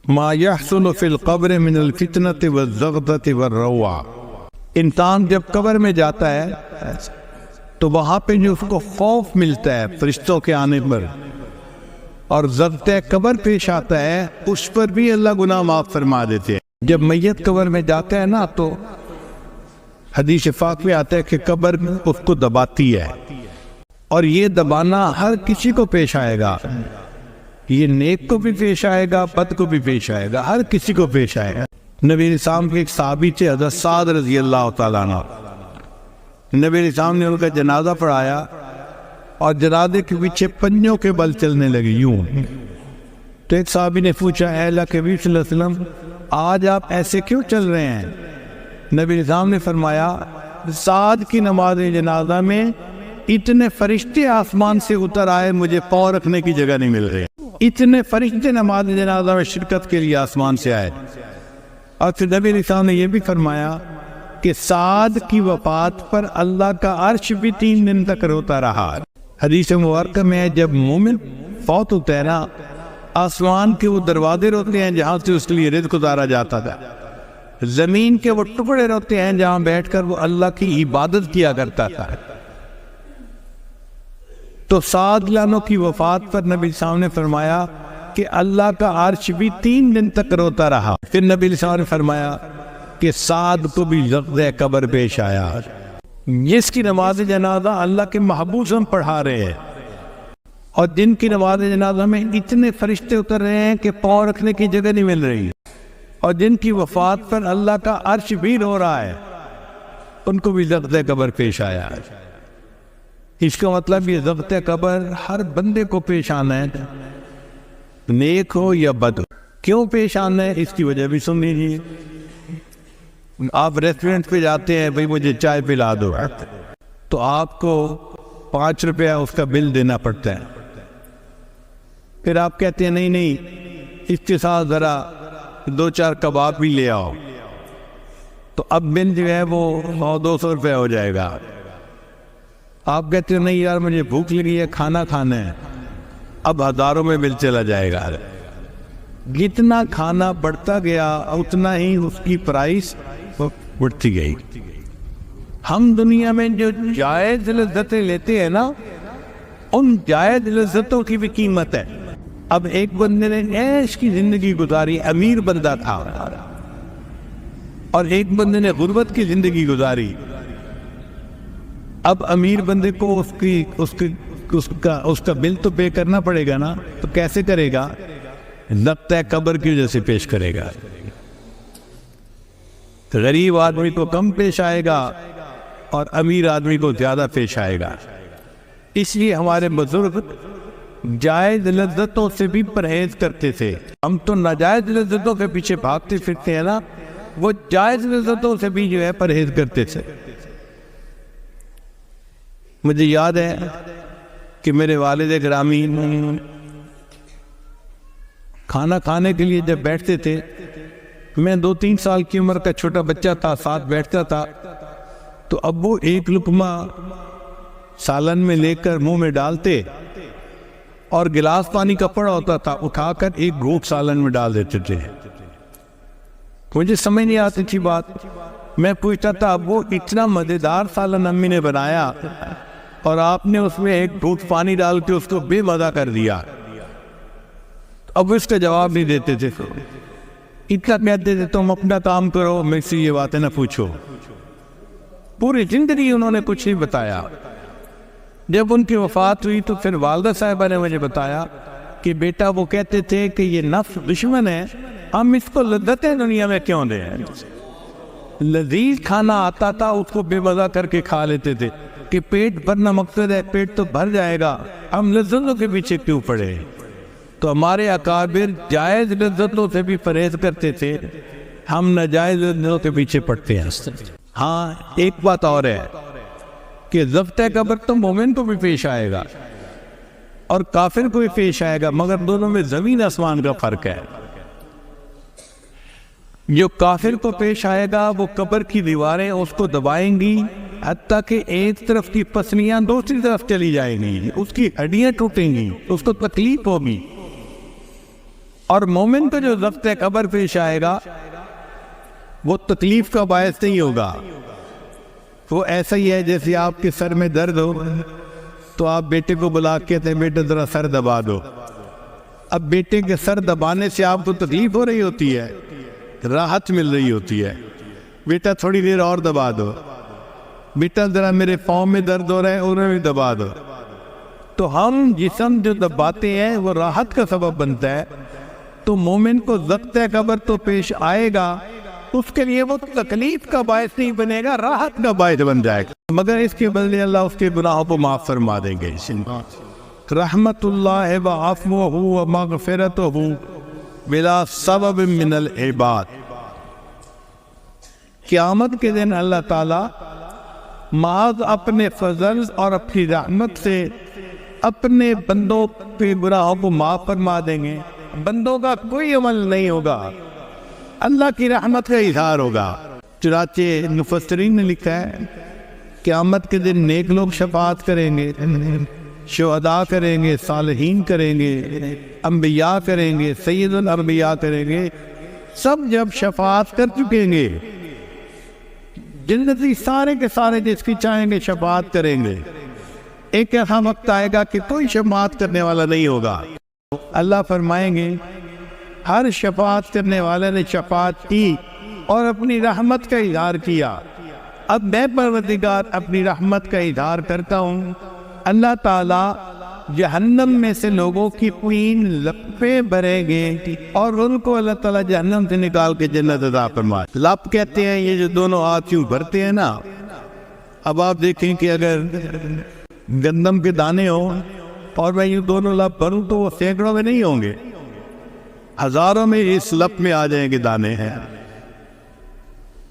ما يحصل في القبر من الفتنة والزغطة والروع. انسان جب قبر میں جاتا ہے تو وہاں پہ جو اس کو خوف ملتا ہے فرشتوں کے آنے پر، اور ضبط قبر پیش آتا ہے، اس پر بھی اللہ گناہ معاف فرما دیتے ہیں. جب میت قبر میں جاتا ہے نا تو حدیث پاک میں آتا ہے کہ قبر اس کو دباتی ہے، اور یہ دبانا ہر کسی کو پیش آئے گا. یہ نیک کو بھی پیش آئے گا، بد کو بھی پیش آئے گا، ہر کسی کو پیش آئے گا. نبی اسلام کے ایک صحابی تھے حضرت سعد رضی اللہ تعالیٰ عنہ. نبی اسلام نے ان کا جنازہ پڑھایا اور جنازے کے پیچھے پنجوں کے بل چلنے لگے یوں. تو ایک صحابی نے پوچھا، اے اللہ کے نبی صلی اللہ علیہ وسلم، آج آپ ایسے کیوں چل رہے ہیں؟ نبی اسلام نے فرمایا، سعد کی نماز جنازہ میں اتنے فرشتے آسمان سے اتر آئے، مجھے پاؤں رکھنے کی جگہ نہیں مل رہی. اتنے فرشتے نماز جنازہ میں شرکت کے لیے آسمان سے آئے. اور پھر نبی اسلام نے یہ بھی فرمایا کہ سعد کی وفات پر اللہ کا عرش بھی 3 دن تک روتا رہا. حدیث مبارکہ میں جب مومن فوت ہوتا ہے نا، آسمان کے وہ دروازے روتے ہیں جہاں سے اس کے لیے رزق اتارا جاتا تھا، زمین کے وہ ٹکڑے روتے ہیں جہاں بیٹھ کر وہ اللہ کی عبادت کیا کرتا تھا. تو سعد لانو کی وفات پر نبی صاحب نے فرمایا کہ اللہ کا عرش بھی 3 دن تک روتا رہا. پھر نبی صاحب نے فرمایا کہ سعد کو بھی ضغط قبر پیش آیا، جس کی نماز جنازہ اللہ کے محبوب ہم پڑھا رہے ہیں، اور جن کی نماز جنازہ میں اتنے فرشتے اتر رہے ہیں کہ پاؤں رکھنے کی جگہ نہیں مل رہی، اور جن کی وفات پر اللہ کا عرش بھی رو رہا ہے، ان کو بھی ضغط قبر پیش آیا. اس کا مطلب یہ ضغط قبر ہر بندے کو پیش آنا ہے، نیک ہو یا بد ہو. کیوں پیش آنا ہے اس کی وجہ بھی سن لیجیے. آپ ریسٹورنٹ پہ جاتے ہیں، بھئی مجھے چائے پلا دو، تو آپ کو 5 روپیہ اس کا بل دینا پڑتا ہے. پھر آپ کہتے ہیں نہیں اس کے ساتھ ذرا 2-4 کباب بھی لے آؤ، تو اب بل جو ہے وہ 100-200 روپے ہو جائے گا. آپ کہتے ہیں نہیں یار مجھے بھوک لگی ہے، کھانا کھانا ہے، اب ہزاروں میں بل چلا جائے گا. جتنا کھانا بڑھتا گیا اتنا ہی اس کی پرائس بڑھتی گئی. ہم دنیا میں جو جائز لذتیں لیتے ہیں نا، ان جائز لذتوں کی بھی قیمت ہے. اب ایک بندے نے عیش کی زندگی گزاری، امیر بندہ تھا، اور ایک بندے نے غربت کی زندگی گزاری. اب امیر بندے کو اس کا بل تو پے کرنا پڑے گا نا، تو کیسے کرے گا؟ ضبط قبر کی وجہ سے پیش کرے گا. غریب آدمی کو کم پیش آئے گا اور امیر آدمی کو زیادہ پیش آئے گا. اس لیے ہمارے بزرگ جائز لذتوں سے بھی پرہیز کرتے تھے. ہم تو ناجائز لذتوں کے پیچھے بھاگتے پھرتے ہیں نا، وہ جائز لذتوں سے بھی جو ہے پرہیز کرتے تھے. مجھے یاد ہے کہ میرے والد گرامی کھانا کھانے کے لیے جب بیٹھتے تھے، میں 2-3 سال کی عمر کا چھوٹا بچہ تھا، ساتھ بیٹھتا تھا، تو ابو ایک لقمہ سالن میں لے کر منہ میں ڈالتے، اور گلاس پانی کا پڑا ہوتا تھا، اٹھا کر ایک گھونٹ سالن میں ڈال دیتے تھے. مجھے سمجھ نہیں آتی تھی بات. میں پوچھتا تھا ابو اتنا مزیدار سالن امی نے بنایا اور آپ نے اس میں ایک گھونٹ پانی ڈال کے اس کو بے مزہ کر دیا. اب اس کا جواب نہیں دیتے تھے. اتنا کہتے تھے تم اپنا کام کرو، مجھ سے یہ باتیں نہ پوچھو. پوری زندگی انہوں نے کچھ نہیں بتایا. جب ان کی وفات ہوئی تو پھر والدہ صاحبہ نے مجھے بتایا کہ بیٹا وہ کہتے تھے کہ یہ نفس دشمن ہے، ہم اس کو لذتیں دنیا میں کیوں دیں. لذیذ کھانا آتا تھا اس کو بے مزہ کر کے کھا لیتے تھے کہ پیٹ بھرنا مقصد ہے، پیٹ تو بھر جائے گا، ہم لذتوں کے پیچھے کیوں پڑے. تو ہمارے اکابر جائز لذتوں سے بھی پرہیز کرتے تھے، ہم ناجائز لذتوں کے پیچھے پڑتے ہیں. ہاں ایک بات اور ہے کہ ضبط قبر تو مومن کو بھی پیش آئے گا اور کافر کو بھی پیش آئے گا، مگر دونوں میں زمین آسمان کا فرق ہے. جو کافر کو پیش آئے گا وہ قبر کی دیواریں اس کو دبائیں گی، حتیٰ کہ ایک طرف کی پسلیاں دوسری طرف چلی جائیں گی، اس کی ہڈیاں ٹوٹیں گی، اس کو تکلیف ہوگی. اور مومن کو جو ضبط قبر پیش آئے گا وہ تکلیف کا باعث نہیں ہوگا، وہ ایسا ہی ہے جیسے آپ کے سر میں درد ہو تو آپ بیٹے کو بلا کے کہتے ہیں بیٹا ذرا سر دبا دو. اب بیٹے کے سر دبانے سے آپ کو تکلیف ہو رہی ہوتی ہے، راحت مل رہی ہوتی ہے. بیٹا تھوڑی دیر اور دبا دو، بیٹا ذرا میرے پاؤں میں درد ہو رہا ہے انہیں بھی دبا دو. تو ہم جسم جو دباتے ہیں وہ راحت کا سبب بنتا ہے. تو مومن کو ضبط قبر تو پیش آئے گا، اس کے لیے وہ تکلیف کا باعث نہیں بنے گا، راحت کا باعث بن جائے گا، مگر اس کے بدلے اللہ اس کے گناہوں کو معاف فرما دیں گے. رحمت اللہ وعفوہ ومغفرتہ بلا سبب من العباد. قیامت کے دن اللہ تعالی محض اپنے فضل اور اپنی رحمت سے اپنے بندوں کے گناہوں کو معاف فرما دیں گے. بندوں کا کوئی عمل نہیں ہوگا، اللہ کی رحمت کا اظہار ہوگا. چنانچہ مفسرین نے لکھا ہے قیامت کے دن نیک لوگ شفاعت کریں گے، شہداء کریں گے، صالحین کریں گے، انبیاء کریں گے، سید الانبیاء کریں گے. سب جب شفاعت کر چکیں گے، جنتی سارے کے سارے جس کی چاہیں گے شفاعت کریں گے. ایک ایسا وقت آئے گا کہ کوئی شفاعت کرنے والا نہیں ہوگا. اللہ فرمائیں گے ہر شفاعت کرنے والے نے شفاعت کی اور اپنی رحمت کا اظہار کیا. اب میں پروردگار اپنی رحمت کا اظہار کرتا ہوں. اللہ تعالیٰ جہنم میں سے لوگوں کی 3 لپیں بھریں گے اور ان کو اللہ تعالیٰ جہنم سے نکال کے جنت عطا فرمائے. لپ کہتے ہیں یہ جو دونوں ہاتھ یوں بھرتے ہیں نا. اب آپ دیکھیں کہ اگر گندم کے دانے ہوں اور میں یہ دونوں لپ بھروں تو وہ سینکڑوں میں نہیں ہوں گے، ہزاروں میں اس لپ میں آ جائیں گے دانے ہیں.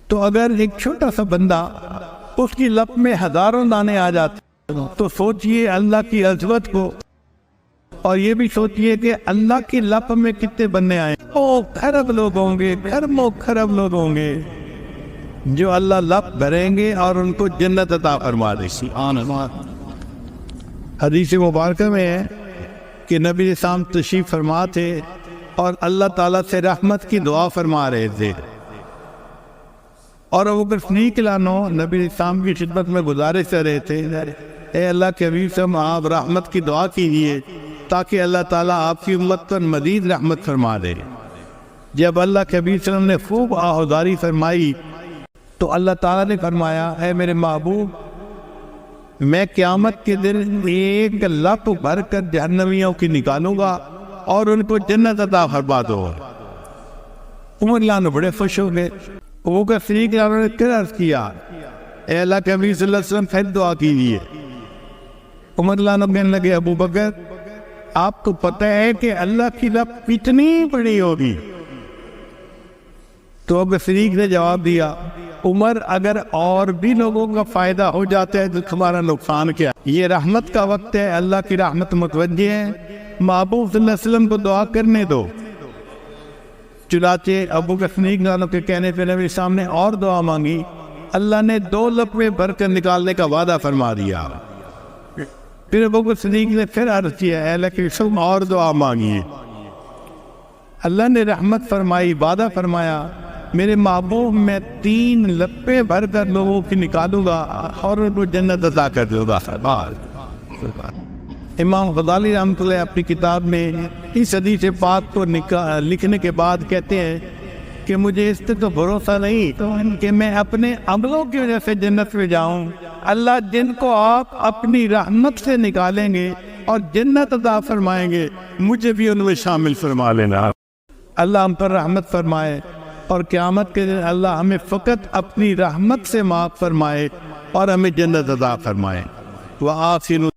تو اگر ایک چھوٹا سا بندہ اس کی لپ میں ہزاروں دانے آ جاتے تو سوچئے اللہ کی عظمت کو، اور یہ بھی سوچئے کہ اللہ کی لپ میں کتنے بندے آئے. او خرب لوگ ہوں گے، خرب لوگ ہوں گے جو اللہ لپ بھریں گے اور ان کو جنت عطا فرما دے گی. حدیث مبارکہ میں ہے کہ نبی اسلام تشریف فرما تھے اور اللہ تعالیٰ سے رحمت کی دعا فرما رہے تھے، اور ابو بکر صدیق لانو نبی اسلام کی خدمت میں گزارش کر رہے تھے اے اللہ کے حبیب صاحب آپ رحمت کی دعا کیجیے تاکہ اللہ تعالیٰ آپ کی امت پر مزید رحمت فرما دے. جب اللہ کے حبیب صلی اللہ علیہ وسلم نے خوب آہوازاری فرمائی تو اللہ تعالیٰ نے فرمایا اے میرے محبوب میں قیامت کے دن ایک لپ بھر کر جہنمیوں کی نکالوں گا اور ان کو جنت عطا فرما دو. عمر لانو بڑے خوش ہو گئے. وہ کا صدیق لانو نے پھر عرض کیا اے اللہ کے حبیب صلی اللہ علیہ وسلم پھر دعا کیجیے. عمر لانو کہنے لگے ابو بکر آپ کو پتہ ہے کہ اللہ کی لپ کتنی بڑی ہوگی؟ تو ابو صدیق نے جواب دیا عمر اگر اور بھی لوگوں کا فائدہ ہو جاتا ہے تو تمہارا نقصان کیا؟ یہ رحمت کا وقت ہے، اللہ کی رحمت متوجہ ہے، محبوب صلی اللہ علیہ وسلم کو دعا کرنے دو. چنانچہ ابو بکر صدیق کے کہنے پہ نبی اسلام نے اور دعا مانگی. اللہ نے 2 لپیں بھر کر نکالنے کا وعدہ فرما دیا. پھر ابو بکر صدیق نے پھر عرض کیا اے اللہ کے رسول اور دعا مانگیے. اللہ نے رحمت فرمائی، وعدہ فرمایا میرے محبوب میں 3 لپیں بھر کر لوگوں کی نکالوں گا اور ان کو جنت عطا کر دوں گا. امام غزالی رحمۃ اللہ اپنی کتاب میں اس حدیث پاک کو لکھنے کے بعد کہتے ہیں کہ مجھے اس پہ تو بھروسہ نہیں کہ میں اپنے عملوں کی وجہ سے جنت میں جاؤں. اللہ جن کو آپ اپنی رحمت سے نکالیں گے اور جنت عطا فرمائیں گے مجھے بھی ان میں شامل فرما لینا. اللہ ہم پر رحمت فرمائے اور قیامت کے دن اللہ ہمیں فقط اپنی رحمت سے معاف فرمائے اور ہمیں جنت عطا فرمائے. وآخر